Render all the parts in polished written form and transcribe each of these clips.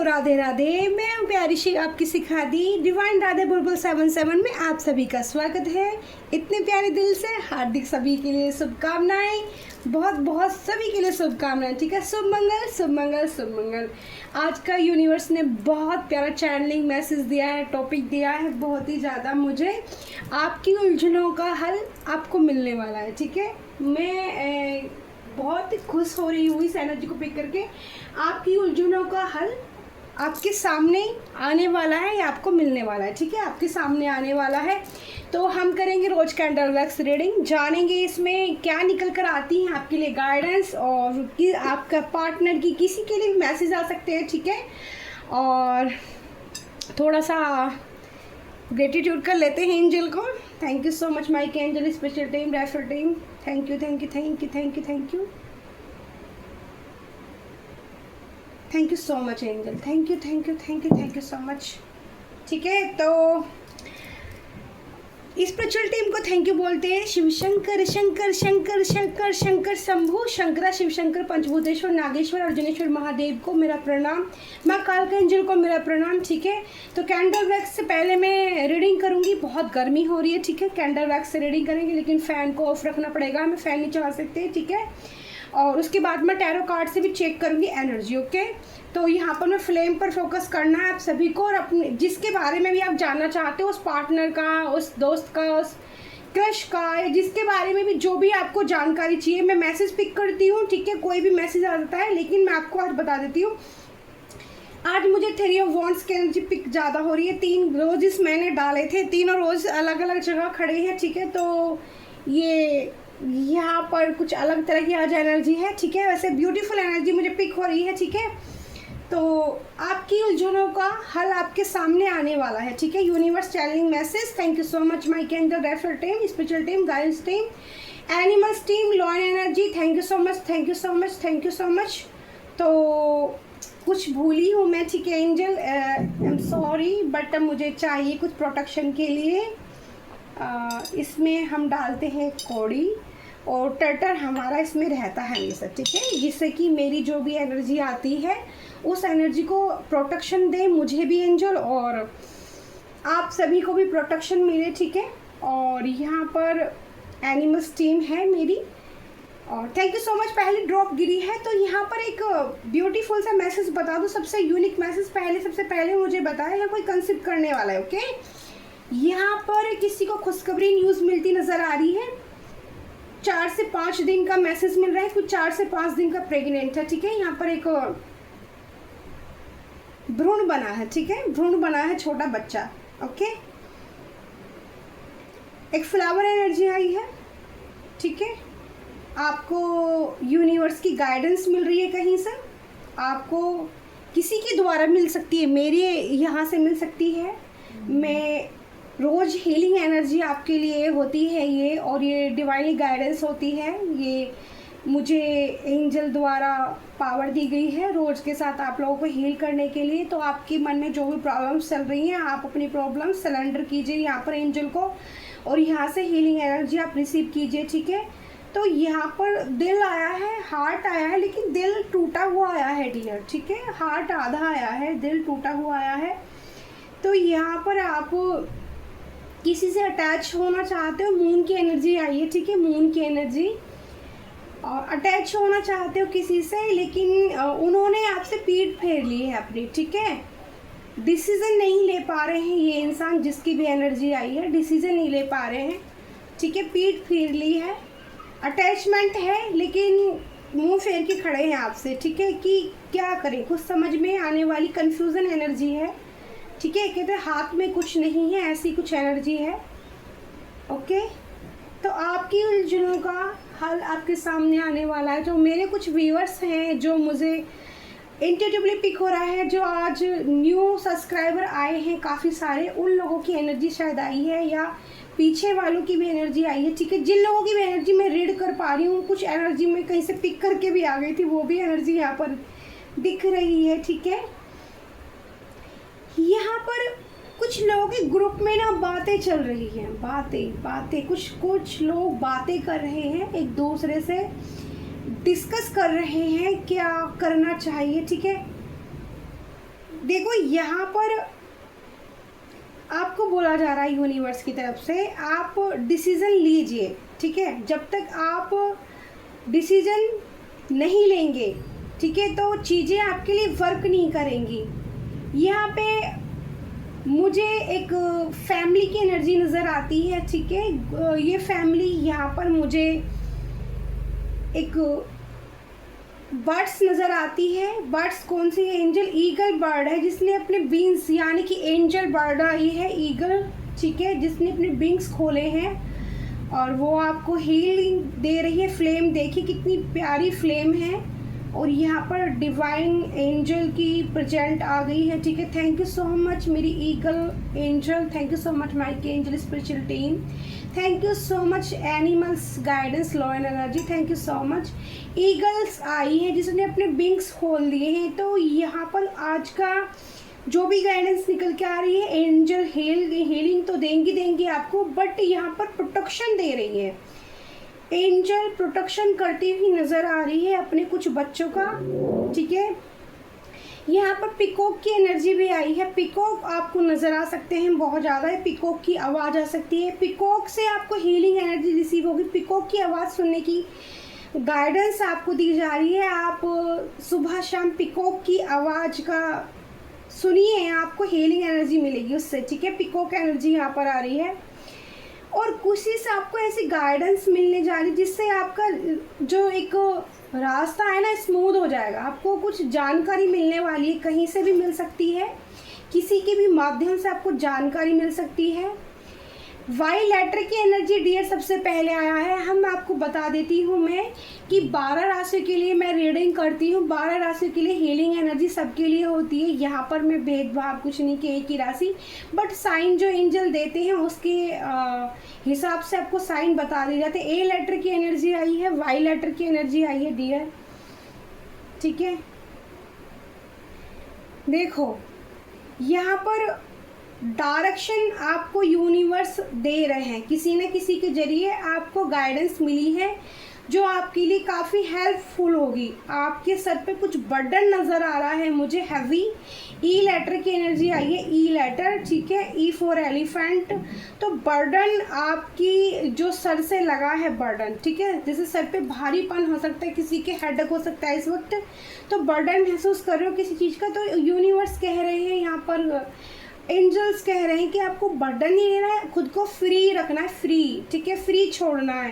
राधे राधे, मैं हूँ प्यारी शी आपकी सिखा दी डिवाइन राधे बुलबुल 77 में आप सभी का स्वागत है। इतने प्यारे दिल से हार्दिक सभी के लिए शुभकामनाएं, बहुत बहुत सभी के लिए शुभकामनाएं। ठीक है, शुभ मंगल शुभ मंगल शुभ मंगल। आज का यूनिवर्स ने बहुत प्यारा चैनलिंग मैसेज दिया है, टॉपिक दिया है बहुत ही ज़्यादा मुझे। आपकी उलझनों का हल आपको मिलने वाला है। ठीक है, मैं बहुत खुश हो रही हूँ इस एनर्जी को पिक करके। आपकी उलझनों का हल आपके सामने आने वाला है या आपको मिलने वाला है। ठीक है, आपके सामने आने वाला है। तो हम करेंगे रोज कैंडल वैक्स रीडिंग, जानेंगे इसमें क्या निकल कर आती है आपके लिए गाइडेंस, और कि आपका पार्टनर की किसी के लिए भी मैसेज आ सकते हैं। ठीक है, और थोड़ा सा ग्रेटिट्यूड कर लेते हैं एंजल को। Thank you so much my angel, special team, refer team, thank you thank you thank you thank you thank you thank you so much angel, thank you thank you thank you thank you so much. ठीक है, तो spiritual team को thank you बोलते हैं। शिव शंकर शंकर शंकर शंकर शंकर शंभु शंकरा शिव शंकर पंचभूतेश्वर नागेश्वर अर्जुनेश्वर महादेव को मेरा प्रणाम, माँ काल एंजल को मेरा प्रणाम। ठीक है, तो कैंडल वैक्स से पहले मैं रीडिंग करूंगी। बहुत गर्मी हो रही है। ठीक है, कैंडल वैक्स से रीडिंग करेंगे लेकिन फ़ैन को ऑफ रखना पड़ेगा, हमें फ़ैन नहीं चला सकते। ठीक है, और उसके बाद मैं टैरो कार्ड से भी चेक करूंगी एनर्जी। ओके, तो यहाँ पर मैं फ्लेम पर फोकस करना है आप सभी को, और अपने जिसके बारे में भी आप जानना चाहते हो, उस पार्टनर का, उस दोस्त का, उस क्रश का, या जिसके बारे में भी जो भी आपको जानकारी चाहिए, मैं मैसेज पिक करती हूँ। ठीक है, कोई भी मैसेज आ जाता है, लेकिन मैं आपको आज बता देती हूँ। आज मुझे 3 ऑफ वॉन्ड्स की एनर्जी पिक ज़्यादा हो रही है। 3 रोजेस मैंने डाले थे, तीनों रोज अलग अलग जगह खड़े हैं। ठीक है, तो ये यहाँ पर कुछ अलग तरह की आज एनर्जी है। ठीक है, वैसे ब्यूटीफुल एनर्जी मुझे पिक हो रही है। ठीक है, तो आपकी उलझनों का हल आपके सामने आने वाला है। ठीक है, universe channelling message, thank you so much my candle refer team, spiritual team, guidance team, animals team, law energy, thank you so much thank you so much thank you so much. तो कुछ भूली हूँ मैं। ठीक है angel, I am sorry, but मुझे चाहिए कुछ प्रोटेक्शन के लिए। इसमें हम डालते हैं कौड़ी, और टर्टर हमारा इसमें रहता है हमेशा। ठीक है, जिससे कि मेरी जो भी एनर्जी आती है उस एनर्जी को प्रोटेक्शन दे, मुझे भी एंजल और आप सभी को भी प्रोटेक्शन मिले। ठीक है, और यहाँ पर एनिमल्स टीम है मेरी, और थैंक यू सो मच। पहली ड्रॉप गिरी है, तो यहाँ पर एक ब्यूटीफुल सा मैसेज बता दूँ, सबसे यूनिक मैसेज सबसे पहले मुझे बताया, या कोई कंसीव करने वाला है। ओके, यहाँ पर किसी को खुशखबरी न्यूज़ मिलती नज़र आ रही है। 4 से 5 दिन का मैसेज मिल रहा है, कुछ 4 से 5 दिन का प्रेग्नेंट है। ठीक है, यहाँ पर एक भ्रूण बना है। ठीक है, भ्रूण बना है, छोटा बच्चा। ओके, एक फ्लावर एनर्जी आई है। ठीक है, आपको यूनिवर्स की गाइडेंस मिल रही है, कहीं से आपको किसी के द्वारा मिल सकती है, मेरे यहाँ से मिल सकती है। मैं रोज़ हीलिंग एनर्जी आपके लिए होती है ये, और ये डिवाइनली गाइडेंस होती है। ये मुझे एंजल द्वारा पावर दी गई है रोज़ के साथ आप लोगों को हील करने के लिए। तो आपके मन में जो भी प्रॉब्लम्स चल रही हैं, आप अपनी प्रॉब्लम्स सरेंडर कीजिए यहाँ पर एंजल को, और यहाँ से हीलिंग एनर्जी आप रिसीव कीजिए। ठीक है, तो यहाँ पर दिल आया है, हार्ट आया है, लेकिन दिल टूटा हुआ आया है डियर। ठीक है, हार्ट आधा आया है, दिल टूटा हुआ आया है। तो यहाँ पर आप किसी से अटैच होना चाहते हो, मून की एनर्जी आई है। ठीक है, मून की एनर्जी, और अटैच होना चाहते हो किसी से, लेकिन उन्होंने आपसे पीठ फेर ली है अपनी। ठीक है, डिसीज़न नहीं ले पा रहे हैं ये इंसान, जिसकी भी एनर्जी आई है, डिसीज़न नहीं ले पा रहे हैं। ठीक है, पीठ फेर ली है, अटैचमेंट है, लेकिन मुंह फेर के खड़े हैं आपसे। ठीक है, कि क्या करें, कुछ समझ में आने वाली कन्फ्यूज़न एनर्जी है। ठीक है, कहते हैं हाथ में कुछ नहीं है, ऐसी कुछ एनर्जी है। ओके, तो आपकी उलझनों का हल आपके सामने आने वाला है। जो मेरे कुछ व्यूअर्स हैं, जो मुझे इंट्यूटिवली पिक हो रहा है, जो आज न्यू सब्सक्राइबर आए हैं काफ़ी सारे, उन लोगों की एनर्जी शायद आई है, या पीछे वालों की भी एनर्जी आई है। ठीक है, जिन लोगों की भी एनर्जी मैं रीड कर पा रही हूँ, कुछ एनर्जी मैं कहीं से पिक करके भी आ गई थी, वो भी एनर्जी यहाँ पर दिख रही है। ठीक है, यहाँ पर कुछ लोगों के ग्रुप में ना बातें चल रही हैं, बातें कुछ लोग बातें कर रहे हैं, एक दूसरे से डिस्कस कर रहे हैं क्या करना चाहिए। ठीक है, देखो यहाँ पर आपको बोला जा रहा है यूनिवर्स की तरफ से, आप डिसीज़न लीजिए, ठीक है। जब तक आप डिसीज़न नहीं लेंगे, ठीक है, तो चीज़ें आपके लिए वर्क नहीं करेंगी। यहाँ पे मुझे एक फैमिली की एनर्जी नज़र आती है, ठीक है। ये फैमिली, यहाँ पर मुझे एक बर्ड्स नज़र आती है। बर्ड्स कौन सी है? एंजल ईगल बर्ड है, जिसने अपने विंग्स, यानी कि एंजल बर्ड आई है ईगल, ठीक है, जिसने अपने विंग्स खोले हैं और वो आपको हीलिंग दे रही है। फ्लेम देखिए कितनी प्यारी फ्लेम है, और यहाँ पर डिवाइन एंजल की प्रेजेंट आ गई है, ठीक है। थैंक यू सो मच मेरी eagle angel, thank you so much my angel spiritual team, thank you so much animals guidance law and energy, thank you so much. Eagles आई है जिसने अपने विंग्स खोल दिए हैं। तो यहाँ पर आज का जो भी गाइडेंस निकल के आ रही है, एंजल हीलिंग तो देंगी आपको, बट यहाँ पर प्रोटेक्शन दे रही है। एंजल प्रोटेक्शन करती हुई नज़र आ रही है अपने कुछ बच्चों का, ठीक है। यहाँ पर पिकॉक की एनर्जी भी आई है। पिकॉक आपको नज़र आ सकते हैं बहुत ज़्यादा है, पिकॉक की आवाज़ आ सकती है। पिकॉक से आपको हीलिंग एनर्जी रिसीव होगी। पिकॉक की आवाज़ सुनने की गाइडेंस आपको दी जा रही है। आप सुबह शाम पिकॉक की आवाज़ का सुनिए, आपको हीलिंग एनर्जी मिलेगी उससे, ठीक है। पिकॉक एनर्जी यहाँ पर आ रही है, और किसी से आपको ऐसी गाइडेंस मिलने जा रही जिससे आपका जो एक रास्ता है ना स्मूथ हो जाएगा। आपको कुछ जानकारी मिलने वाली है, कहीं से भी मिल सकती है, किसी के भी माध्यम से आपको जानकारी मिल सकती है। वाई लेटर की एनर्जी डियर सबसे पहले आया है। हम आपको बता देती हूँ मैं कि 12 राशि के लिए मैं रीडिंग करती हूँ। 12 राशि के लिए हीलिंग एनर्जी सबके लिए होती है। यहाँ पर मैं भेदभाव कुछ नहीं कि एक ही राशि, बट साइन जो एंजल देते हैं उसके हिसाब से आपको साइन बता दिए जाते हैं। ए लेटर की एनर्जी आई है, वाई लेटर की एनर्जी आई है डियर, ठीक है। देखो यहाँ पर डायरेक्शन आपको यूनिवर्स दे रहे हैं, किसी न किसी के जरिए आपको गाइडेंस मिली है जो आपके लिए काफ़ी हेल्पफुल होगी। आपके सर पे कुछ बर्डन नज़र आ रहा है मुझे, हैवी। ई लेटर की एनर्जी आई है, ई लेटर, ठीक है। E for elephant. तो बर्डन आपकी जो सर से लगा है बर्डन, ठीक है, जैसे सर पे भारीपन हो सकता है, किसी के हेडेक हो सकता है इस वक्त, तो बर्डन महसूस कर रहे हो किसी चीज़ का, तो यूनिवर्स कह रहे हैं, यहाँ पर एंजल्स कह रहे हैं कि आपको बर्डन नहीं लेना है, खुद को फ्री रखना है, फ्री, ठीक है, फ्री छोड़ना है,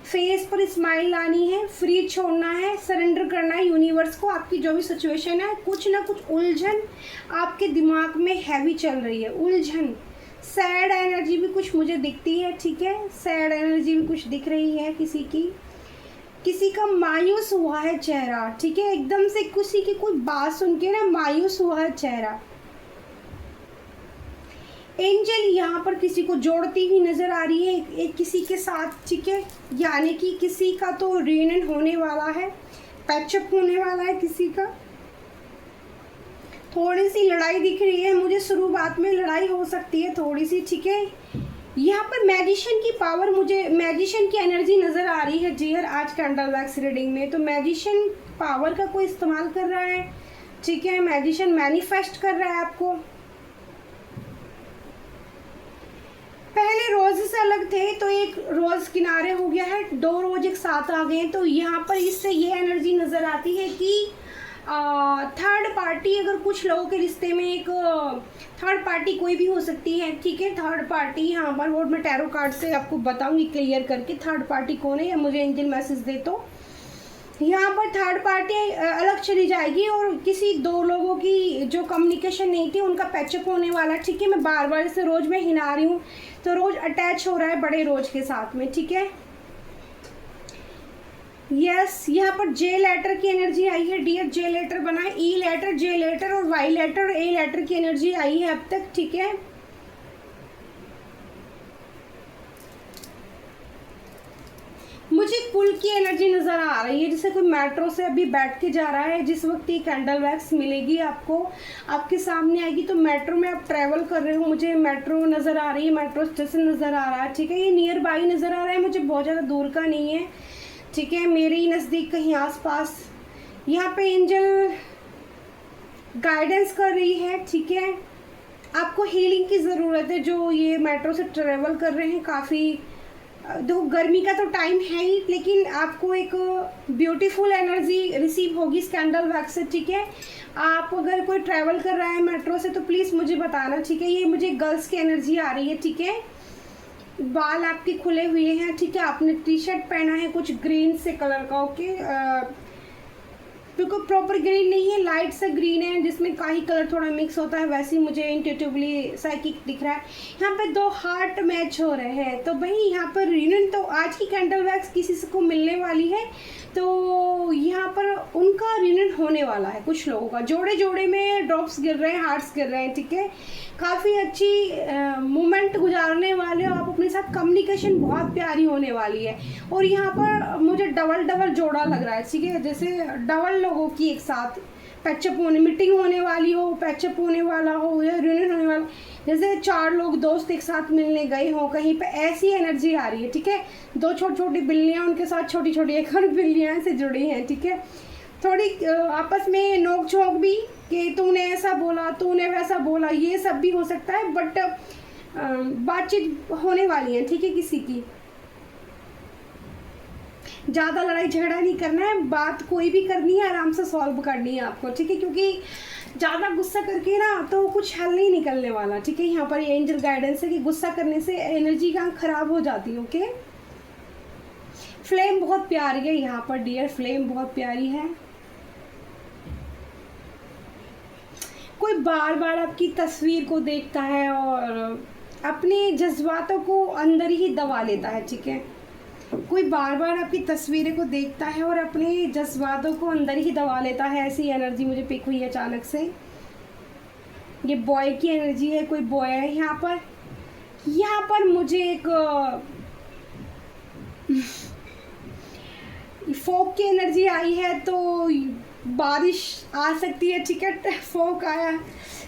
फेस पर स्माइल लानी है, फ्री छोड़ना है, सरेंडर करना है यूनिवर्स को। आपकी जो भी सिचुएशन है, कुछ ना कुछ उलझन आपके दिमाग में हैवी चल रही है, उलझन। सैड एनर्जी भी कुछ मुझे दिखती है, ठीक है, सैड एनर्जी भी कुछ दिख रही है किसी की, किसी का मायूस हुआ है चेहरा, ठीक है, एकदम से किसी की कोई बात सुन के ना मायूस हुआ है चेहरा। एंजल यहाँ पर किसी को जोड़ती हुई नज़र आ रही है एक किसी के साथ, ठीक है, यानी कि किसी का तो रियूनियन होने वाला है, पैचअप होने वाला है किसी का। थोड़ी सी लड़ाई दिख रही है मुझे, शुरुआत में लड़ाई हो सकती है थोड़ी सी, ठीक है। यहाँ पर मैजिशियन की पावर, मुझे मैजिशियन की एनर्जी नज़र आ रही है डियर आज कैंडल वैक्स रीडिंग में। तो मैजिशियन पावर का कोई इस्तेमाल कर रहा है, ठीक है, मैजिशियन मैनिफेस्ट कर रहा है आपको। पहले रोज से अलग थे तो एक रोज किनारे हो गया है, 2 रोज एक साथ आ गए हैं। तो यहाँ पर इससे ये एनर्जी नज़र आती है कि थर्ड पार्टी, अगर कुछ लोगों के रिश्ते में एक थर्ड पार्टी कोई भी हो सकती है, ठीक है, थर्ड पार्टी यहाँ पर वो मैं टैरो कार्ड से आपको बताऊंगी क्लियर करके थर्ड पार्टी कौन है, या मुझे एंजल मैसेज दे तो यहाँ पर थर्ड पार्टी अलग चली जाएगी और किसी 2 लोगों की जो कम्युनिकेशन नहीं थी उनका पैचअप होने वाला, ठीक है। मैं बार बार इसे रोज में हिला रही हूँ, तो रोज अटैच हो रहा है बड़े रोज के साथ में, ठीक है। यस, यहाँ पर जे लेटर की एनर्जी आई है डियर, जे लेटर बना है, ई लेटर, जे लेटर और वाई लेटर, ए लेटर की एनर्जी आई है अब तक, ठीक है। मुझे पुल की एनर्जी नज़र आ रही है, जैसे कोई मेट्रो से अभी बैठ के जा रहा है, जिस वक्त ये कैंडल वैक्स मिलेगी आपको, आपके सामने आएगी, तो मेट्रो में आप ट्रैवल कर रहे हो, मुझे मेट्रो नज़र आ रही है, मेट्रो स्टेशन नज़र आ रहा है, ठीक है। ये नियर बाई नज़र आ रहा है, मुझे बहुत ज़्यादा दूर का नहीं है, ठीक है, मेरे ही नज़दीक कहीं आसपास। यहाँ पे एंजल गाइडेंस कर रही है, ठीक है। आपको हीलिंग की ज़रूरत है, जो ये मेट्रो से ट्रेवल कर रहे हैं। काफ़ी देखो गर्मी का तो टाइम है ही, लेकिन आपको एक ब्यूटीफुल एनर्जी रिसीव होगी इस कैंडल वैक्स से, ठीक है। आप अगर कोई ट्रैवल कर रहा है मेट्रो से तो प्लीज़ मुझे बताना, ठीक है। ये मुझे गर्ल्स की एनर्जी आ रही है, ठीक है। बाल आपके खुले हुए हैं, ठीक है। आपने टी शर्ट पहना है कुछ ग्रीन से कलर का, ओके। बिल्कुल प्रॉपर ग्रीन नहीं है, लाइट सा ग्रीन है जिसमें काही कलर थोड़ा मिक्स होता है, वैसे ही मुझे इंट्यूटिवली साइकिक दिख रहा है। यहाँ पे 2 हार्ट मैच हो रहे हैं, तो भाई यहाँ पर रीयूनियन तो आज की कैंडल वैक्स किसी से को मिलने वाली है, तो यहाँ पर उनका रीयूनियन होने वाला है। कुछ लोगों का जोड़े जोड़े में ड्रॉप्स गिर रहे हैं, हार्ट्स गिर रहे हैं, ठीक है। काफ़ी अच्छी मोमेंट गुजारने वाले हो आप अपने साथ। कम्युनिकेशन बहुत प्यारी होने वाली है। और यहाँ पर मुझे डबल डबल जोड़ा लग रहा है, ठीक है। जैसे डबल लोगों की एक साथ पैचअप होने, मीटिंग होने वाली हो, पैचअप होने वाला हो या रियूनियन होने वाला, जैसे 4 लोग दोस्त एक साथ मिलने गए हों कहीं पे, ऐसी एनर्जी आ रही है, ठीक है। 2 छोटी छोटी बिल्लियाँ, उनके साथ छोटी छोटी एक और बिल्लियाँ से जुड़ी हैं, ठीक है। थोड़ी आपस में नोक झोंक भी कि तूने ऐसा बोला, तूने वैसा बोला, ये सब भी हो सकता है, बट बातचीत होने वाली है, ठीक है। किसी की ज़्यादा लड़ाई झगड़ा नहीं करना है, बात कोई भी करनी है आराम से सॉल्व करनी है आपको, ठीक है। क्योंकि ज़्यादा गुस्सा करके ना तो कुछ हल नहीं निकलने वाला, ठीक है। यहाँ पर ये एंजल गाइडेंस है कि गुस्सा करने से एनर्जी कहाँ खराब हो जाती है, ओके। फ्लेम बहुत प्यारी है यहाँ पर डियर, फ्लेम बहुत प्यारी है। कोई बार बार आपकी तस्वीर को देखता है और अपने जज्बातों को अंदर ही दबा लेता है, ठीक है। कोई बार बार आपकी तस्वीरें को देखता है और अपने जज्बातों को अंदर ही दबा लेता है, ऐसी एनर्जी मुझे पिक हुई है अचानक से। ये बॉय की एनर्जी है, कोई बॉय है यहाँ पर। यहाँ पर मुझे एक फोक की एनर्जी आई है, तो बारिश आ सकती है, ठीक है। फोक आया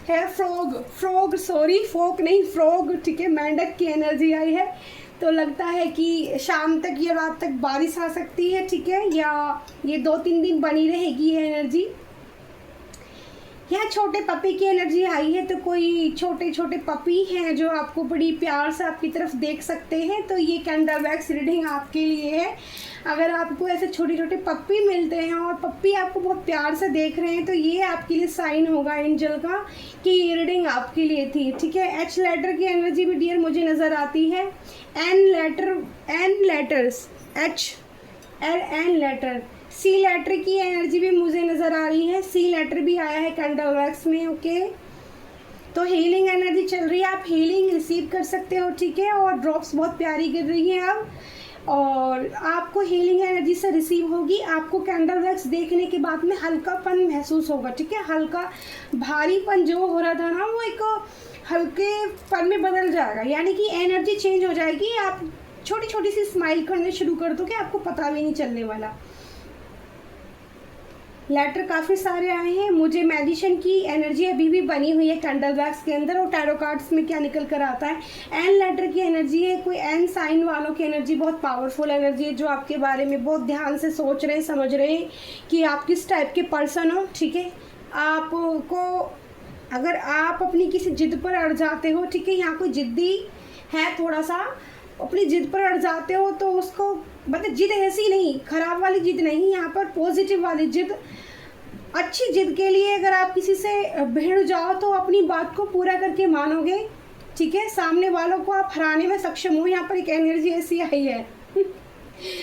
है, फ्रॉग सॉरी, फोक नहीं फ्रॉग, ठीक है। मेंढक की एनर्जी आई है, तो लगता है कि शाम तक या रात तक बारिश आ सकती है, ठीक है। या ये 2-3 दिन बनी रहेगी ये एनर्जी। यहाँ छोटे पपी की एनर्जी आई है, तो कोई छोटे छोटे पपी हैं जो आपको बड़ी प्यार से आपकी तरफ देख सकते हैं, तो ये कैंडल वैक्स रीडिंग आपके लिए है। अगर आपको ऐसे छोटे छोटे पप्पी मिलते हैं और पप्पी आपको बहुत प्यार से देख रहे हैं, तो ये आपके लिए साइन होगा एंजल का कि ये रीडिंग आपके लिए थी, ठीक है। एच लेटर की एनर्जी भी डियर मुझे नज़र आती है। एन लेटर्स, एन लेटर, सी लेटर की एनर्जी भी मुझे नज़र आ रही है। सी लेटर भी आया है कैंडल वैक्स में, ओके। तो हीलिंग एनर्जी चल रही है, आप हीलिंग रिसीव कर सकते हो, ठीक है। और ड्रॉप्स बहुत प्यारी गिर रही हैं अब, और आपको हीलिंग एनर्जी से रिसीव होगी। आपको कैंडल वैक्स देखने के बाद में हल्कापन महसूस होगा, ठीक है। हल्का भारीपन जो हो रहा था ना, वो एक हल्केपन में बदल जाएगा, यानी कि एनर्जी चेंज हो जाएगी। आप छोटी छोटी सी स्माइल करने शुरू कर दोगे, आपको पता भी नहीं चलने वाला। लेटर काफ़ी सारे आए हैं। मुझे मैजिशियन की एनर्जी अभी भी बनी हुई है कैंडल वैक्स के अंदर, और टैरो कार्ड्स में क्या निकल कर आता है, एन लेटर की एनर्जी है। कोई एन साइन वालों की एनर्जी बहुत पावरफुल एनर्जी है, जो आपके बारे में बहुत ध्यान से सोच रहे हैं, समझ रहे हैं कि आप किस टाइप के पर्सन हो, ठीक है। आपको अगर आप अपनी किसी जिद पर अड़ जाते हो, ठीक है, यहाँ कोई जिद्दी है थोड़ा सा, अपनी जिद पर अड़ जाते हो, तो उसको मतलब जिद ऐसी नहीं, खराब वाली जिद नहीं, यहाँ पर पॉजिटिव वाली जिद, अच्छी जिद के लिए अगर आप किसी से भिड़ जाओ तो अपनी बात को पूरा करके मानोगे, ठीक है। सामने वालों को आप हराने में सक्षम हो। यहाँ पर एक एनर्जी ऐसी आई है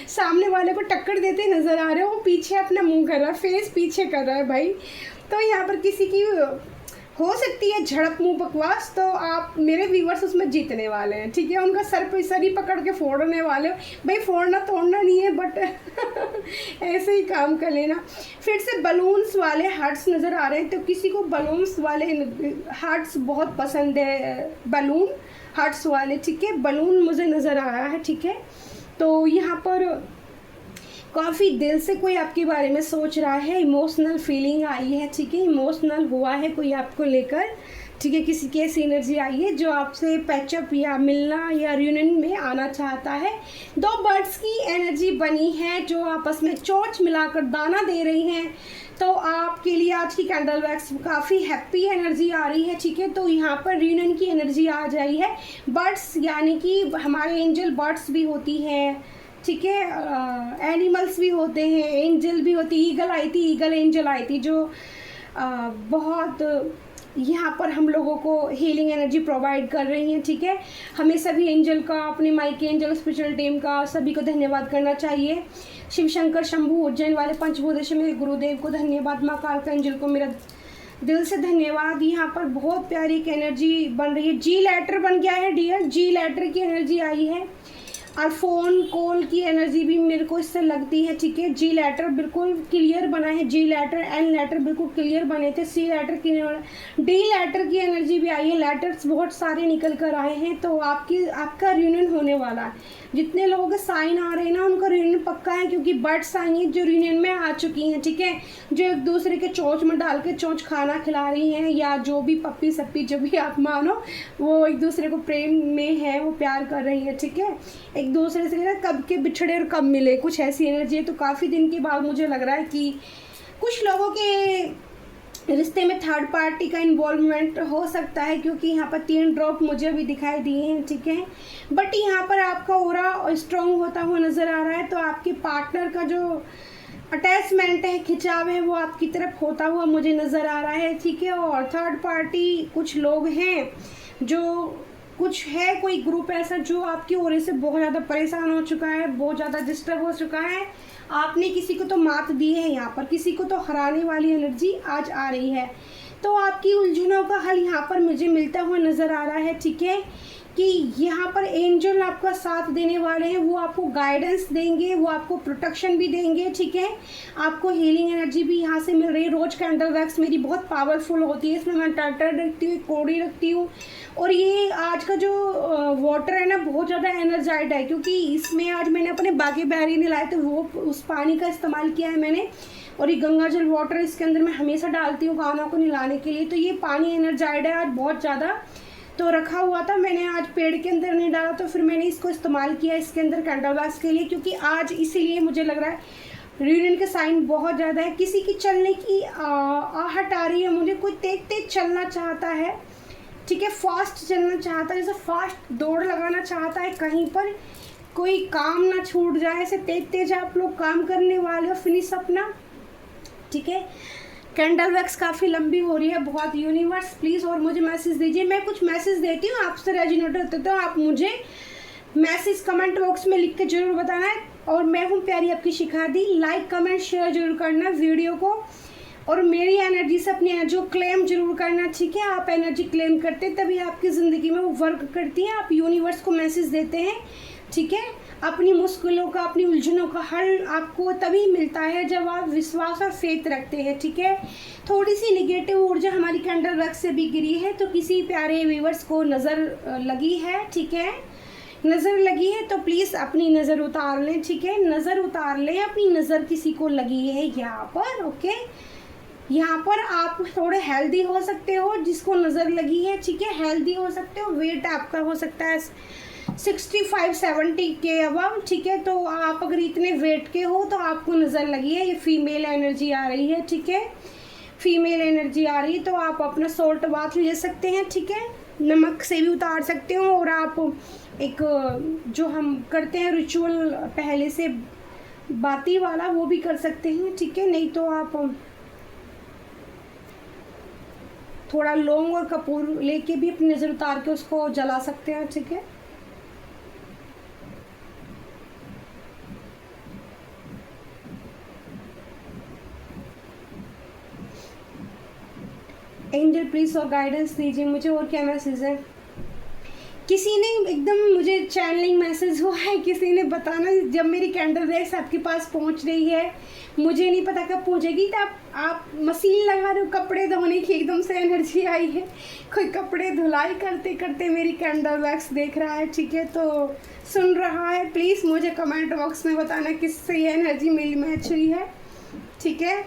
सामने वाले को टक्कर देते नजर आ रहे हो, वो पीछे अपना मुंह कर रहा है, फेस पीछे कर रहा है भाई। तो यहाँ पर किसी की हो सकती है झड़प, मुंह बकवास, तो आप मेरे व्यूवर्स उसमें जीतने वाले हैं, ठीक है। उनका सर ही पकड़ के फोड़ने वाले हो भाई। फोड़ना तोड़ना नहीं है, बट ऐसे ही काम कर लेना। फिर से बलून्स वाले हार्ट्स नज़र आ रहे हैं, तो किसी को बलून्स वाले हार्ट्स बहुत पसंद है, बलून हार्ट्स वाले, ठीक है। बलून मुझे नज़र आ रहा है, ठीक है। तो यहाँ पर काफ़ी दिल से कोई आपके बारे में सोच रहा है, इमोशनल फीलिंग आई है, ठीक है, इमोशनल हुआ है कोई आपको लेकर, ठीक है, किसी की ऐसी एनर्जी आई है जो आपसे पैचअप या मिलना या रियूनियन में आना चाहता है। दो बर्ड्स की एनर्जी बनी है जो आपस में चोंच मिलाकर दाना दे रही हैं। तो आपके लिए आज की कैंडल वैक्स काफ़ी हैप्पी एनर्जी आ रही है, ठीक है। तो यहाँ पर रियूनियन की एनर्जी आ जाई है। बर्ड्स यानी कि हमारे एंजल बर्ड्स भी होती हैं, ठीक है, एनिमल्स भी होते हैं, एंजल भी होती, ईगल आई थी, ईगल एंजल आई थी जो बहुत यहाँ पर हम लोगों को हीलिंग एनर्जी प्रोवाइड कर रही हैं, ठीक है। हमें सभी एंजल का, अपने माइके एंजल स्पिरिचुअल टीम का सभी को धन्यवाद करना चाहिए। शिव शंकर शंभू उज्जैन वाले पंचभूतेश्वर मेरे गुरुदेव को धन्यवाद, माँ कालका एंजल को मेरा दिल से धन्यवाद। यहाँ पर बहुत प्यारी एक एनर्जी बन रही है। जी लेटर बन गया है डियर, जी लेटर की एनर्जी आई है और फ़ोन कॉल की एनर्जी भी मेरे को इससे लगती है, ठीक है। जी लेटर बिल्कुल क्लियर बना है, जी लेटर एन लेटर बिल्कुल क्लियर बने थे, सी लेटर की, डी लेटर की एनर्जी भी आई है। लेटर्स बहुत सारे निकल कर आए हैं। तो आपका रियूनियन होने वाला है। जितने लोगों के साइन आ रहे हैं ना उनका रियूनियन पक्का है, क्योंकि बर्ड्स आई हैं जो रियूनियन में आ चुकी हैं, ठीक है, जो एक दूसरे के चोंच में डाल के चोंच खाना खिला रही हैं, या जो भी पप्पी सप्पी जो भी आप मानो, वो एक दूसरे को प्रेम में है, वो प्यार कर रही है, ठीक है। एक दूसरे से कब के बिछड़े और कब मिले, कुछ ऐसी एनर्जी है। तो काफ़ी दिन के बाद मुझे लग रहा है कि कुछ लोगों के रिश्ते में थर्ड पार्टी का इन्वॉल्वमेंट हो सकता है, क्योंकि यहाँ पर 3 ड्रॉप मुझे भी दिखाई दिए हैं, ठीक है। बट यहाँ पर आपका ऑरा स्ट्रॉन्ग होता हुआ नज़र आ रहा है। तो आपके पार्टनर का जो अटैचमेंट है, खिंचाव है, वो आपकी तरफ होता हुआ मुझे नज़र आ रहा है, ठीक है। और थर्ड पार्टी कुछ लोग हैं, जो कुछ है कोई ग्रुप ऐसा जो आपकी ओर से बहुत ज़्यादा परेशान हो चुका है, बहुत ज़्यादा डिस्टर्ब हो चुका है। आपने किसी को तो मात दी है, यहाँ पर किसी को तो हराने वाली एनर्जी आज आ रही है। तो आपकी उलझनों का हल यहाँ पर मुझे मिलता हुआ नज़र आ रहा है, ठीक है, कि यहाँ पर एंजल आपका साथ देने वाले हैं, वो आपको गाइडेंस देंगे, वो आपको प्रोटेक्शन भी देंगे, ठीक है। आपको हीलिंग एनर्जी भी यहाँ से मिल रही है। रोज कैंडल वैक्स मेरी बहुत पावरफुल होती है, इसमें मैं टर्टर रखती हूँ, कोड़ी रखती हूँ, और ये आज का जो वाटर है ना बहुत ज़्यादा एनर्जाइड है, क्योंकि इसमें आज मैंने अपने बाकी बैरी नहीं लाए, तो वो उस पानी का इस्तेमाल किया है मैंने। और ये गंगा जल वाटर इसके अंदर मैं हमेशा डालती हूँ कानों को नहलाने के लिए। तो ये पानी एनर्जाइड है आज बहुत ज़्यादा। तो रखा हुआ था मैंने, आज पेड़ के अंदर नहीं डाला, तो फिर मैंने इसको इस्तेमाल किया इसके अंदर कैंडल वैक्स के लिए, क्योंकि आज इसीलिए मुझे लग रहा है रियूनियन के साइन बहुत ज़्यादा है। किसी की चलने की आहट आ रही है, मुझे कोई तेज तेज चलना चाहता है, ठीक है, फास्ट चलना चाहता है, जैसे फास्ट दौड़ लगाना चाहता है, कहीं पर कोई काम ना छूट जाए, ऐसे तेज तेज आप लोग काम करने वाले हो फिनिश अपना, ठीक है। कैंडल वैक्स काफ़ी लंबी हो रही है बहुत। यूनिवर्स प्लीज़ और मुझे मैसेज दीजिए, मैं कुछ मैसेज देती हूँ, आपसे रेजोनेट होते तो आप मुझे मैसेज कमेंट बॉक्स में लिख के जरूर बताना है। और मैं हूँ प्यारी आपकी शिखा दी, लाइक कमेंट शेयर जरूर करना वीडियो को, और मेरी एनर्जी से अपनी एनर्जी को क्लेम जरूर करना, ठीक है। आप एनर्जी क्लेम करते तभी आपकी ज़िंदगी में वो वर्क करती है, आप यूनिवर्स को मैसेज देते हैं, ठीक है। अपनी मुश्किलों का, अपनी उलझनों का हल आपको तभी मिलता है जब आप विश्वास और फेथ रखते हैं, ठीक है। थोड़ी सी निगेटिव ऊर्जा हमारी कैंडल वैक्स से भी गिरी है, तो किसी प्यारे व्यूअर्स को नज़र लगी है, ठीक है, नज़र लगी है तो प्लीज़ अपनी नज़र उतार लें, ठीक है, नज़र उतार लें, अपनी नज़र किसी को लगी है यहाँ पर, ओके। यहाँ पर आप थोड़े हेल्दी हो सकते हो, जिसको नज़र लगी है, ठीक है, हेल्दी हो सकते हो। वेट आपका हो सकता है 65-70 के अबव, ठीक है। तो आप अगर इतने वेट के हो तो आपको नज़र लगी है, ये फीमेल एनर्जी आ रही है, ठीक है, फीमेल एनर्जी आ रही है। तो आप अपना सॉल्ट बाथ ले सकते हैं, ठीक है, नमक से भी उतार सकते हो। और आप एक जो हम करते हैं रिचुअल पहले से बाती वाला, वो भी कर सकते हैं, ठीक है। नहीं तो आप थोड़ा लौंग और कपूर लेके भी अपनी नज़र उतार के उसको जला सकते हैं, ठीक है। एंजल प्लीज और गाइडेंस दीजिए मुझे, और क्या मैसेज है। किसी ने एकदम मुझे चैनलिंग मैसेज हुआ है, किसी ने बताना जब मेरी कैंडल वैक्स आपके पास पहुंच रही है, मुझे नहीं पता कब पहुंचेगी, तो आप मशीन लगा रहे हो कपड़े धोने की, एकदम से एनर्जी आई है, कोई कपड़े धुलाई करते करते मेरी कैंडल वैक्स देख रहा है, ठीक है, तो सुन रहा है, प्लीज़ मुझे कमेंट बॉक्स में बताना किससे ये एनर्जी मिली मैच हुई है, ठीक है।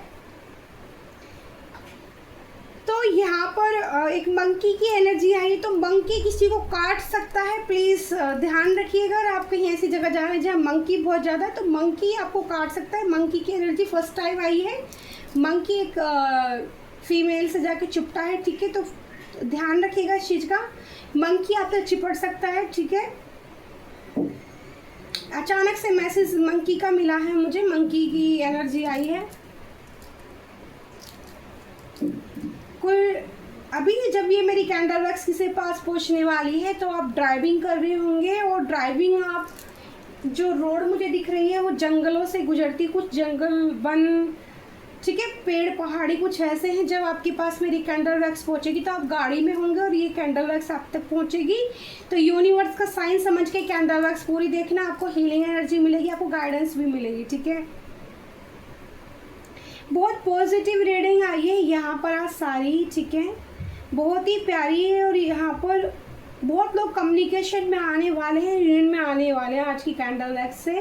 तो यहाँ पर एक मंकी की एनर्जी आई, तो मंकी किसी को काट सकता है, प्लीज़ ध्यान रखिएगा। अगर आप कहीं ऐसी जगह जा रहे हैं जहाँ मंकी बहुत ज़्यादा है तो मंकी आपको काट सकता है। मंकी की एनर्जी फर्स्ट टाइम आई है, मंकी एक फीमेल से जाके चिपटा है, ठीक है, तो ध्यान रखिएगा इस चीज़ का। मंकी आपसे चिपट सकता है, ठीक है। अचानक से मैसेज मंकी का मिला है मुझे, मंकी की एनर्जी आई है। कोई अभी जब ये मेरी कैंडल वैक्स किसी पास पहुंचने वाली है तो आप ड्राइविंग कर रहे होंगे, और ड्राइविंग आप जो रोड मुझे दिख रही है वो जंगलों से गुजरती, कुछ जंगल वन, ठीक है, पेड़ पहाड़ी कुछ ऐसे हैं। जब आपके पास मेरी कैंडल वैक्स पहुंचेगी तो आप गाड़ी में होंगे और ये कैंडल वैक्स आप तक पहुंचेगी, तो यूनिवर्स का साइन समझ के कैंडल वैक्स पूरी देखना, आपको हीलिंग एनर्जी मिलेगी, आपको गाइडेंस भी मिलेगी, ठीक है। बहुत पॉजिटिव रीडिंग आई है यहाँ पर आज सारी, ठीक है, बहुत ही प्यारी है। और यहाँ पर बहुत लोग कम्युनिकेशन में आने वाले हैं, यूनियन में आने वाले हैं आज की कैंडल वैक्स से।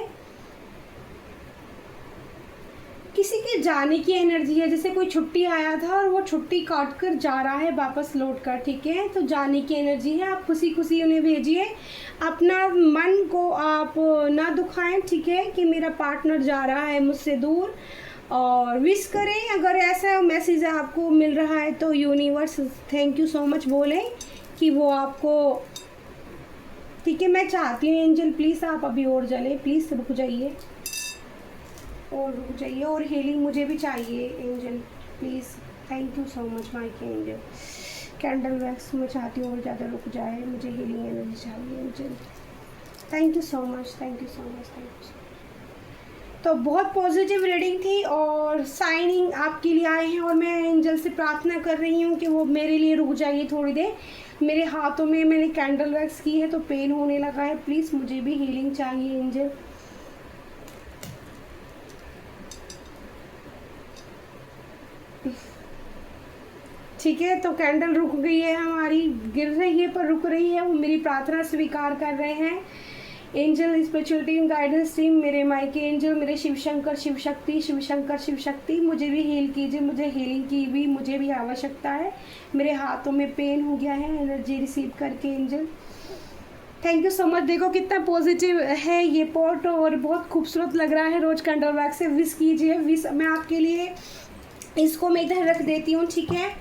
किसी के जाने की एनर्जी है, जैसे कोई छुट्टी आया था और वो छुट्टी काट कर जा रहा है वापस लौट कर, ठीक है, तो जाने की एनर्जी है। आप खुशी खुशी उन्हें भेजिए, अपना मन को आप ना दुखाएं, ठीक है, कि मेरा पार्टनर जा रहा है मुझसे दूर, और विश करें। अगर ऐसा मैसेज आपको मिल रहा है तो universe thank you so much बोलें कि वो आपको, ठीक है। मैं चाहती हूँ एंजल प्लीज़ आप अभी और जले, प्लीज़ रुक जाइए और रुक जाइए, और हीलिंग मुझे भी चाहिए angel please, thank you so much my angel. Candle wax मैं चाहती हूँ और ज़्यादा रुक जाए, मुझे हीलिंग एनर्जी चाहिए angel, thank you so much, thank you so much, thank you. तो बहुत पॉजिटिव रीडिंग थी और साइनिंग आपके लिए आए हैं, और मैं एंजल से प्रार्थना कर रही हूँ कि वो मेरे लिए रुक जाइए थोड़ी देर। मेरे हाथों में मैंने कैंडल वैक्स की है तो पेन होने लगा है, प्लीज़ मुझे भी हीलिंग चाहिए एंजल। ठीक है, तो कैंडल रुक गई है हमारी, गिर रही है पर रुक रही है, वो मेरी प्रार्थना स्वीकार कर रहे हैं। Angel spiritual team, guidance team, मेरे माइके एंजल, मेरे शिव शंकर शिव शक्ति, मुझे भी हील कीजिए, मुझे हीलिंग की भी मुझे भी आवश्यकता है। मेरे हाथों में पेन हो गया है, एनर्जी रिसीव करके angel, thank you so much. देखो कितना पॉजिटिव है ये पॉट और बहुत खूबसूरत लग रहा है। रोज कैंडल वैक्स से विश कीजिए, विश मैं आपके लिए इसको मैं इधर रख देती हूँ, ठीक है,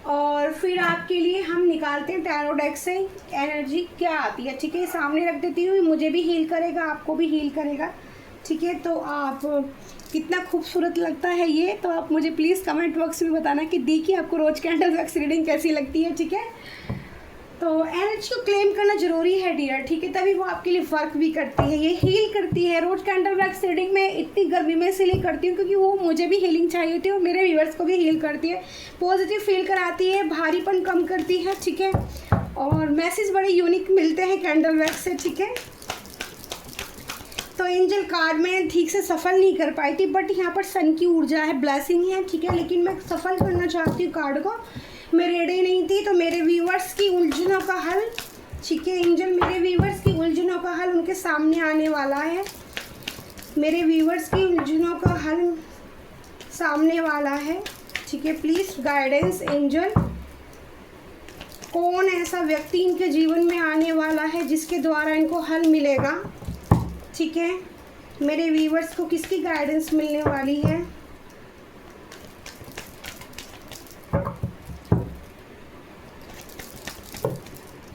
और फिर आपके लिए हम निकालते हैं टैरो डेक से एनर्जी क्या आती है, ठीक है, सामने रख देती हूँ, मुझे भी हील करेगा, आपको भी हील करेगा, ठीक है। तो आप कितना खूबसूरत लगता है ये, तो आप मुझे प्लीज़ कमेंट बॉक्स में बताना कि दी की आपको रोज कैंडल वैक्स रीडिंग कैसी लगती है, ठीक है। तो एनर्जी को क्लेम करना जरूरी है डियर, ठीक है, तभी वो आपके लिए वर्क भी करती है, ये हील करती है। रोज कैंडल वैक्स रीडिंग में इतनी गर्मी में इसलिए करती हूँ क्योंकि वो मुझे भी हीलिंग चाहिए होती है और मेरे व्यूअर्स को भी हील करती है, पॉजिटिव फील कराती है, भारीपन कम करती है, ठीक है, और मैसेज बड़े यूनिक मिलते हैं कैंडल वैक्स से, ठीक है। तो एंजल कार्ड में ठीक से सफल नहीं कर पाई थी, बट यहाँ पर सन की ऊर्जा है, ब्लेसिंग है, ठीक है, लेकिन मैं सफल करना चाहती हूँ कार्ड को, मैं रेडी नहीं थी। तो मेरे व्यूवर्स की उलझनों का हल, ठीक है एंजल, मेरे व्यूवर्स की उलझनों का हल उनके सामने आने वाला है, मेरे व्यूवर्स की उलझनों का हल सामने वाला है, ठीक है, प्लीज़ गाइडेंस एंजल। कौन ऐसा व्यक्ति इनके जीवन में आने वाला है जिसके द्वारा इनको हल मिलेगा, ठीक है, मेरे व्यूवर्स को किसकी गाइडेंस मिलने वाली है।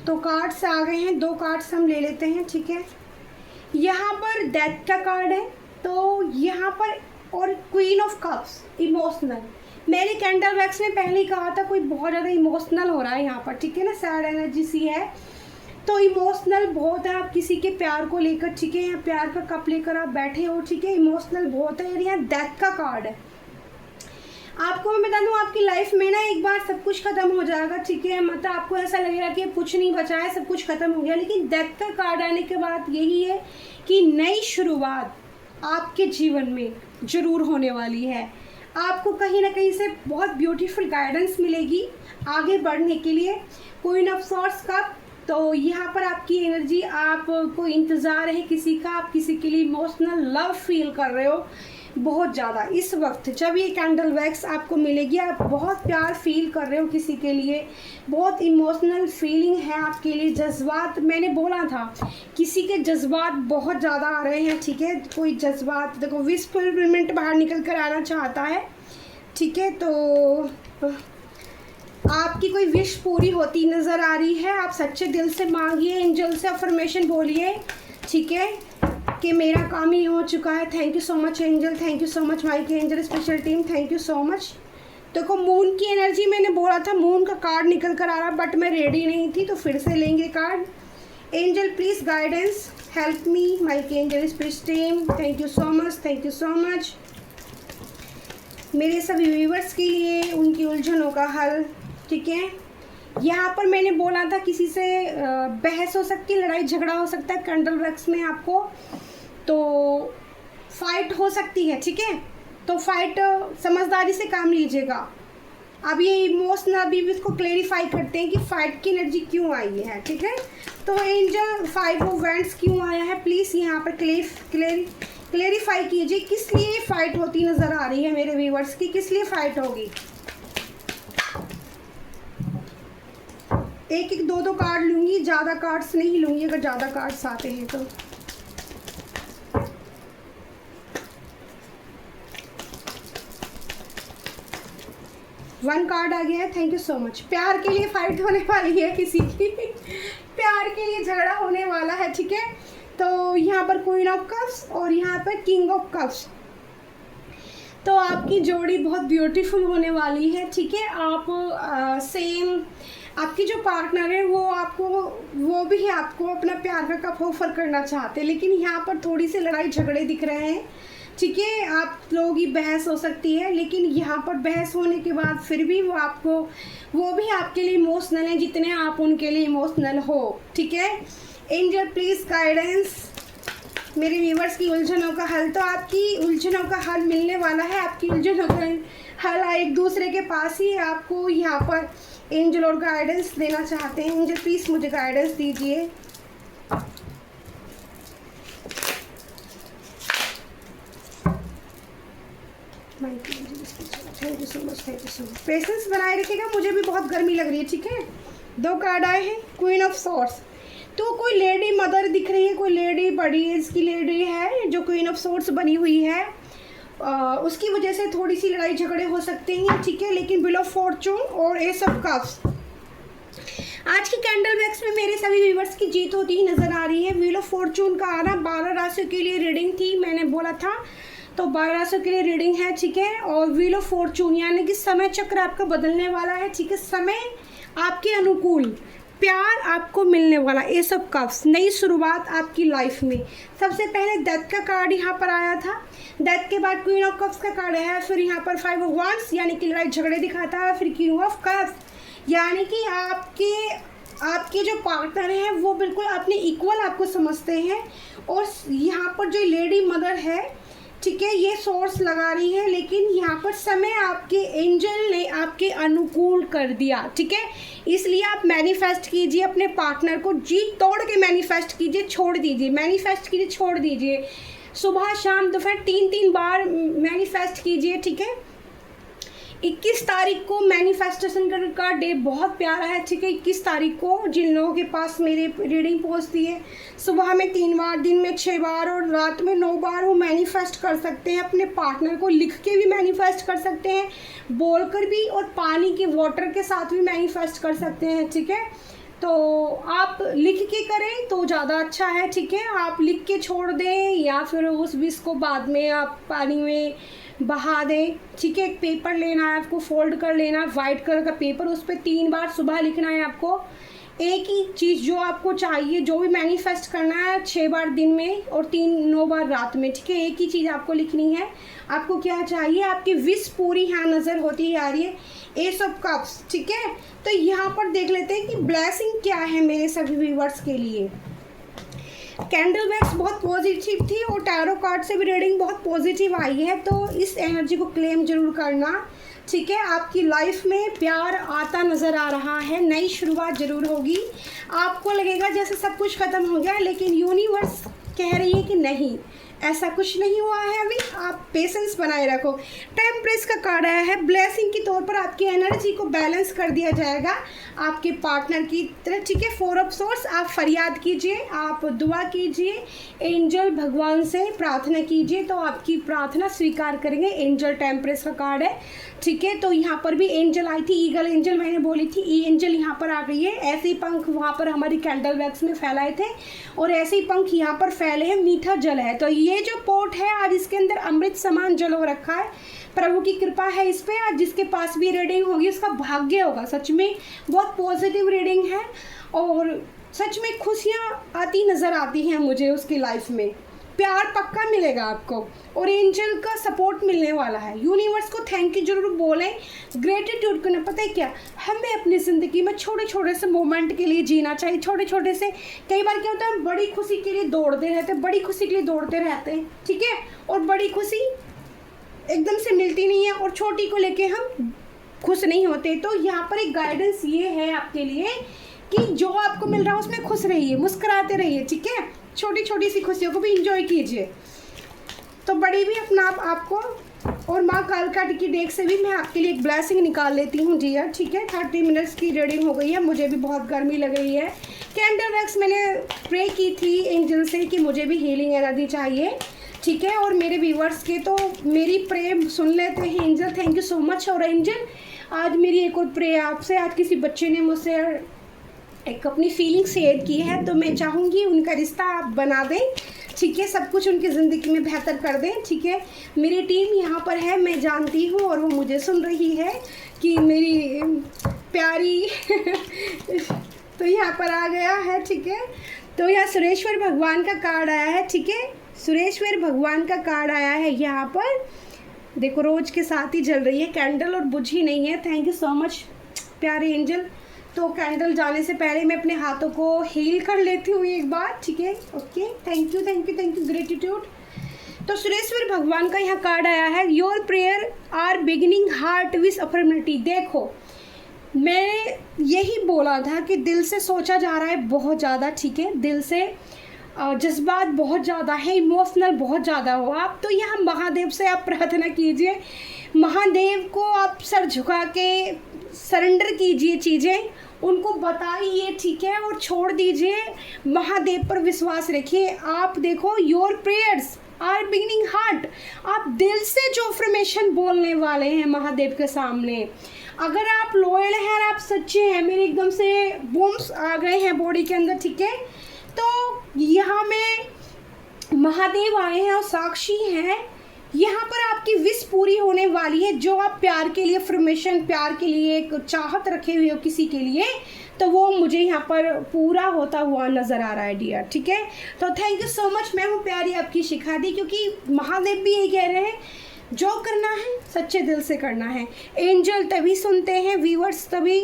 तो कार्ड्स आ गए हैं, 2 कार्ड्स हम ले लेते हैं, ठीक है। यहाँ पर डेथ का कार्ड है, तो यहाँ पर, और क्वीन ऑफ कप्स, इमोशनल, मैंने कैंडल वैक्स में पहले ही कहा था कोई बहुत ज़्यादा इमोशनल हो रहा है यहाँ पर, ठीक है ना, सैड एनर्जी सी है, तो इमोशनल बहुत है, आप किसी के प्यार को लेकर, ठीक है, यहाँ प्यार का कप लेकर आप बैठे हो, ठीक है, इमोशनल बहुत है। यहाँ डेथ का कार्ड है, आपको मैं बता दूं, आपकी लाइफ में ना एक बार सब कुछ खत्म हो जाएगा, ठीक है, मतलब आपको ऐसा लगेगा कि कुछ नहीं बचा है, सब कुछ खत्म हो गया, लेकिन डेथ का कार्ड आने के बाद यही है कि नई शुरुआत आपके जीवन में ज़रूर होने वाली है। आपको कहीं ना कहीं से बहुत ब्यूटीफुल गाइडेंस मिलेगी आगे बढ़ने के लिए। क्वीन ऑफ सॉर्ड्स का तो यहाँ पर आपकी एनर्जी, आपको इंतज़ार है किसी का, आप किसी के लिए इमोशनल लव फील कर रहे हो बहुत ज़्यादा। इस वक्त जब ये कैंडल वैक्स आपको मिलेगी, आप बहुत प्यार फील कर रहे हो किसी के लिए, बहुत इमोशनल फीलिंग है आपके लिए, जज्बात, मैंने बोला था किसी के जज्बात बहुत ज़्यादा आ रहे हैं, ठीक है, कोई जज्बात, देखो विश फुलफिलमेंट बाहर निकल कर आना चाहता है, ठीक है, तो आपकी कोई विश पूरी होती नज़र आ रही है। आप सच्चे दिल से मांगिए, एंजल से अफर्मेशन बोलिए, ठीक है, कि मेरा काम ही हो चुका है। Thank you so much angel, thank you so much my के angel special team, thank you so much. देखो मून की एनर्जी, मैंने बोला था मून का कार्ड निकल कर आ रहा, बट मैं रेडी नहीं थी, तो फिर से लेंगे card. Angel please guidance, help me my के angel special team, thank you so much, thank you so much. मेरे सभी व्यूवर्स के लिए उनकी उलझनों का हल, ठीक है। यहाँ पर मैंने बोला था किसी से बहस हो सकती है, लड़ाई झगड़ा हो सकता है कैंडल वैक्स में आपको, तो फाइट हो सकती है, ठीक है, तो फाइट समझदारी से काम लीजिएगा। अब ये इमोशनल, अभी भी इसको क्लेरिफाई करते हैं कि फाइट की एनर्जी क्यों आई है, ठीक है। तो एंजल 5 ऑफ वैंड्स क्यों आया है, प्लीज़ यहाँ पर क्लेरिफाई कीजिए किस लिए फाइट होती नज़र आ रही है मेरे व्यूवर्स की, किस लिए फाइट होगी। एक एक दो कार्ड लूँगी, ज़्यादा कार्ड्स नहीं लूँगी अगर ज़्यादा कार्ड्स आते हैं तो। वन कार्ड आ गया है, थैंक यू सो मच। प्यार के लिए फाइट होने वाली है किसी की प्यार के लिए झगड़ा होने वाला है, ठीक है। तो यहाँ पर क्वीन ऑफ कप्स और यहाँ पर किंग ऑफ कप्स, तो आपकी जोड़ी बहुत ब्यूटीफुल होने वाली है, ठीक है। आप सेम आपकी जो पार्टनर है वो भी आपको अपना प्यार का कप ऑफर करना चाहते हैं, लेकिन यहाँ पर थोड़ी सी लड़ाई झगड़े दिख रहे हैं, ठीक है। आप लोगों की बहस हो सकती है, लेकिन यहाँ पर बहस होने के बाद फिर भी वो भी आपके लिए इमोशनल है जितने आप उनके लिए इमोशनल हो, ठीक है। एंजल प्लीज़ गाइडेंस मेरे व्यूवर्स की उलझनों का हल। तो आपकी उलझनों का हल मिलने वाला है, आपकी उलझनों का हल एक दूसरे के पास ही है। आपको यहाँ पर एंजल और गाइडेंस देना चाहते हैं। एंजल प्लीज़ मुझे गाइडेंस दीजिए। Thank you so much, thank you so much. Patience बनाए रखिएगा, मुझे भी बहुत गर्मी लग रही है, ठीक है। 2 कार्ड आए हैं, क्वीन ऑफ सॉर्ड्स, तो कोई लेडी मदर दिख रही है, कोई लेडी बड़ी एज की लेडी है जो क्वीन ऑफ सॉर्ड्स बनी हुई है, उसकी वजह से थोड़ी सी लड़ाई झगड़े हो सकते हैं, ठीक है। लेकिन व्हील ऑफ फॉर्चून और एस ऑफ कप्स, आज की कैंडल वैक्स में मेरे सभी व्यूवर्स की जीत होती ही नज़र आ रही है। व्हील ऑफ फॉर्चून का आना 12 राशियों के लिए रीडिंग थी, मैंने बोला था, तो 12 राशियों के लिए रीडिंग है, ठीक है। और व्हील ऑफ फॉर्चून यानी कि समय चक्र आपका बदलने वाला है, ठीक है। समय आपके अनुकूल, प्यार आपको मिलने वाला, ये सब कप्स, नई शुरुआत आपकी लाइफ में। सबसे पहले डेथ का कार्ड यहाँ पर आया था, डेथ के बाद क्वीन ऑफ कप्स का कार्ड है, फिर यहाँ पर 5 ऑफ वांड्स यानी कि लड़ाई झगड़े दिखाता है, फिर किंग ऑफ कप्स यानी कि आपके जो पार्टनर हैं वो बिल्कुल अपने इक्वल आपको समझते हैं। और यहाँ पर जो लेडी मदर है, ठीक है, ये सोर्स लगा रही है, लेकिन यहाँ पर समय आपके एंजल ने आपके अनुकूल कर दिया, ठीक है। इसलिए आप मैनिफेस्ट कीजिए अपने पार्टनर को, जी तोड़ के मैनिफेस्ट कीजिए, छोड़ दीजिए, मैनिफेस्ट कीजिए, छोड़ दीजिए, सुबह शाम दोपहर 3-3 बार मैनिफेस्ट कीजिए, ठीक है। 21 तारीख को मैनिफेस्टेशन का डे बहुत प्यारा है, ठीक है। 21 तारीख को जिन लोगों के पास मेरी रीडिंग पहुंचती है, सुबह में 3 बार, दिन में 6 बार और रात में 9 बार वो मैनिफेस्ट कर सकते हैं। अपने पार्टनर को लिख के भी मैनिफेस्ट कर सकते हैं, बोलकर भी, और पानी के वाटर के साथ भी मैनिफेस्ट कर सकते हैं, ठीक है। तो आप लिख के करें तो ज़्यादा अच्छा है, ठीक है। आप लिख के छोड़ दें या फिर उस विश को बाद में आप पानी में बहा दें, ठीक है। एक पेपर लेना है आपको, फोल्ड कर लेना है वाइट कलर का पेपर, उस पर 3 बार सुबह लिखना है आपको एक ही चीज़ जो आपको चाहिए, जो भी मैनिफेस्ट करना है 6 बार दिन में और 9 बार रात में, ठीक है। एक ही चीज़ आपको लिखनी है, आपको क्या चाहिए, आपकी विश पूरी यहाँ नज़र होती है आ रही है, एस ऑफ कप्स, ठीक है। तो यहाँ पर देख लेते हैं कि ब्लेसिंग क्या है मेरे सभी व्यूवर्स के लिए। कैंडल वैक्स बहुत पॉजिटिव थी और टैरो कार्ड से भी रीडिंग बहुत पॉजिटिव आई है, तो इस एनर्जी को क्लेम जरूर करना, ठीक है। आपकी लाइफ में प्यार आता नज़र आ रहा है, नई शुरुआत जरूर होगी। आपको लगेगा जैसे सब कुछ ख़त्म हो गया, लेकिन यूनिवर्स कह रही है कि नहीं, ऐसा कुछ नहीं हुआ है अभी, आप पेशेंस बनाए रखो। टेम्परेंस का कार्ड आया है, ब्लेसिंग के तौर पर आपकी एनर्जी को बैलेंस कर दिया जाएगा आपके पार्टनर की तरह, ठीक है। 4 ऑफ सोर्स, आप फरियाद कीजिए, आप दुआ कीजिए, एंजल भगवान से प्रार्थना कीजिए, तो आपकी प्रार्थना स्वीकार करेंगे। एंजल टेम्परेंस का कार्ड है, ठीक है। तो यहाँ पर भी एंजल आई थी, ईगल एंजल मैंने बोली थी, ई एंजल यहाँ पर आ गई है। ऐसे ही पंख वहाँ पर हमारी कैंडल वैक्स में फैलाए थे और ऐसे ही पंख यहाँ पर फैले हैं, मीठा जल है। तो ये जो पोट है आज इसके अंदर अमृत समान जल हो रखा है, प्रभु की कृपा है इस पे। आज जिसके पास भी रीडिंग होगी उसका भाग्य होगा, सच में बहुत पॉजिटिव रीडिंग है और सच में खुशियाँ आती नज़र आती हैं मुझे उसकी लाइफ में, प्यार पक्का मिलेगा आपको और एंजल का सपोर्ट मिलने वाला है। यूनिवर्स को थैंक यू जरूर बोलें, ग्रेटिट्यूड करना। पता है क्या, हमें अपनी ज़िंदगी में छोटे छोटे से मोमेंट के लिए जीना चाहिए, छोटे छोटे से। कई बार क्या होता है, हम बड़ी खुशी के लिए दौड़ते रहते हैं, बड़ी खुशी के लिए दौड़ते रहते हैं, ठीक है, और बड़ी खुशी एकदम से मिलती नहीं है और छोटी को लेके हम खुश नहीं होते। तो यहाँ पर एक गाइडेंस ये है आपके लिए कि जो आपको मिल रहा है उसमें खुश रहिए, मुस्कुराते रहिए, ठीक है। छोटी छोटी सी खुशियों को भी इंजॉय कीजिए, तो बड़ी भी अपना आपको। और माँ कालका की डेक से भी मैं आपके लिए एक ब्लेसिंग निकाल लेती हूँ डियर, ठीक है। 30 मिनट्स की रीडिंग हो गई है, मुझे भी बहुत गर्मी लग रही है। कैंडल वैक्स मैंने प्रे की थी एंजल से कि मुझे भी हीलिंग एनर्जी चाहिए, ठीक है। और मेरे व्यूवर्स के तो मेरी प्रे सुन लेते हैं angel, thank you so much. और एंजल आज मेरी एक और प्रे आपसे, आज किसी बच्चे ने मुझसे एक अपनी फीलिंग शेयर की है, तो मैं चाहूँगी उनका रिश्ता आप बना दें, ठीक है, सब कुछ उनकी ज़िंदगी में बेहतर कर दें, ठीक है। मेरी टीम यहाँ पर है, मैं जानती हूँ और वो मुझे सुन रही है कि मेरी प्यारी तो यहाँ पर आ गया है, ठीक है। तो यहाँ सुरेश्वर भगवान का कार्ड आया है, ठीक है, सुरेश्वर भगवान का कार्ड आया है। यहाँ पर देखो रोज के साथ ही जल रही है कैंडल और बुझी नहीं है, थैंक यू सो मच प्यारे एंजल। तो कैंडल जाने से पहले मैं अपने हाथों को हील कर लेती हूँ एक बार, ठीक है, okay, thank you thank you thank you, gratitude. तो सुरेश्वर भगवान का यहाँ कार्ड आया है, your prayer are beginning heart with affirmative. देखो मैंने यही बोला था कि दिल से सोचा जा रहा है बहुत ज़्यादा, ठीक है, दिल से जज्बात बहुत ज़्यादा है, इमोशनल बहुत ज़्यादा हो आप, तो यहाँ महादेव से आप प्रार्थना कीजिए, महादेव को आप सर झुका के सरेंडर कीजिए चीज़ें, उनको बताइए, ठीक है, और छोड़ दीजिए, महादेव पर विश्वास रखिए। आप देखो your prayers are beginning heart, आप दिल से जो अफर्मेशन बोलने वाले हैं महादेव के सामने, अगर आप लॉयल हैं और आप सच्चे हैं, मेरे एकदम से बूम्स आ गए हैं बॉडी के अंदर, ठीक है। तो यहाँ में महादेव आए हैं और साक्षी हैं, यहाँ पर आपकी विश पूरी होने वाली है। जो आप प्यार के लिए अफर्मेशन, प्यार के लिए एक चाहत रखे हुए हो किसी के लिए, तो वो मुझे यहाँ पर पूरा होता हुआ नज़र आ रहा है डियर, ठीक है। तो थैंक यू सो मच, मैं हूँ प्यारी आपकी शिखा दी, क्योंकि महादेव भी यही कह रहे हैं जो करना है सच्चे दिल से करना है। एंजल तभी सुनते हैं, व्यूअर्स तभी,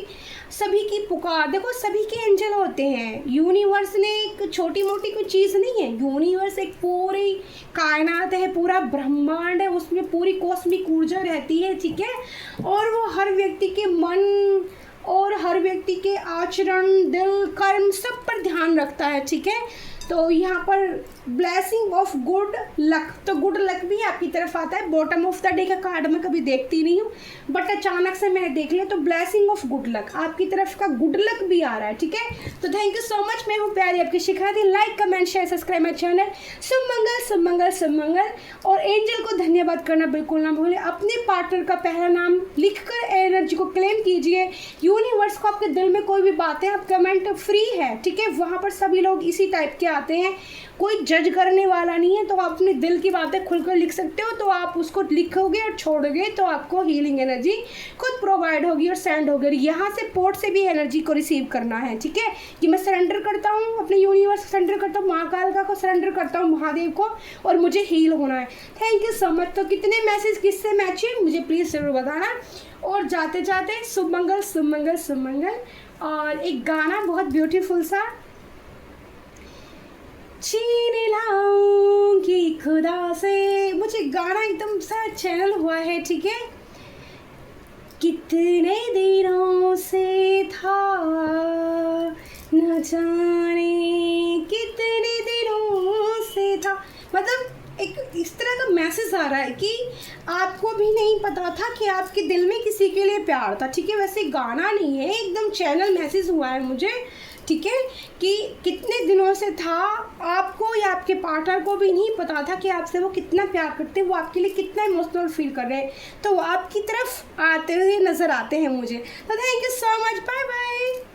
सभी की पुकार, देखो सभी के एंजल होते हैं। यूनिवर्स ने एक छोटी मोटी कोई चीज़ नहीं है, यूनिवर्स एक पूरी कायनात है, पूरा ब्रह्मांड है, उसमें पूरी कॉस्मिक ऊर्जा रहती है, ठीक है। और वो हर व्यक्ति के मन और हर व्यक्ति के आचरण, दिल, कर्म सब पर ध्यान रखता है, ठीक है। तो यहाँ पर ब्लेसिंग ऑफ गुड लक, तो गुड लक भी आपकी तरफ आता है। बॉटम ऑफ द डे का कार्ड मैं कभी देखती नहीं हूँ, बट अचानक से मैंने देख लिया, तो ब्लेसिंग ऑफ गुड लक, आपकी तरफ का गुड लक भी आ रहा है, ठीक है। तो थैंक यू सो मच, मैं हूँ प्यारी आपकी शिखा दी। Like comment share subscribe my channel. शुभ मंगल शुभ मंगल शुभ मंगल। और एंजल को धन्यवाद करना बिल्कुल ना भूलें। अपने पार्टनर का पहला नाम लिखकर एनर्जी को क्लेम कीजिए। यूनिवर्स को आपके दिल में कोई भी बातें, आप कमेंट फ्री है, ठीक है, वहाँ पर सभी लोग इसी टाइप के आते हैं, कोई जज करने वाला नहीं है, तो आप अपने दिल की बातें खुलकर लिख सकते हो। तो आप उसको लिखोगे और छोड़ोगे तो आपको हीलिंग एनर्जी खुद प्रोवाइड होगी और सेंड होगी। यहाँ से पोर्ट से भी एनर्जी को रिसीव करना है, ठीक है, कि मैं सरेंडर करता हूँ अपने यूनिवर्स को, सरेंडर करता हूँ महाकाल को, सरेंडर करता हूँ महादेव को, और मुझे हील होना है। Thank you so much. तो कितने मैसेज किससे मैच है मुझे प्लीज़ ज़रूर बताना। और जाते जाते शुभ मंगल शुभ मंगल शुभ मंगल। और एक गाना बहुत ब्यूटीफुल सा, छीन लाऊंगी खुदा से, मुझे गाना एकदम सा चैनल हुआ है, ठीक है। कितने दिनों से था न जाने कितने दिनों से था, मतलब एक इस तरह का मैसेज आ रहा है कि आपको भी नहीं पता था कि आपके दिल में किसी के लिए प्यार था, ठीक है। वैसे गाना नहीं है, एकदम चैनल मैसेज हुआ है मुझे, ठीक है, कि कितने दिनों से था, आपको या आपके पार्टनर को भी नहीं पता था कि आपसे वो कितना प्यार करते हैं, वो आपके लिए कितना इमोशनल फील कर रहे हैं, तो वो आपकी तरफ आते हुए नज़र आते हैं मुझे। तो thank you so much, bye bye.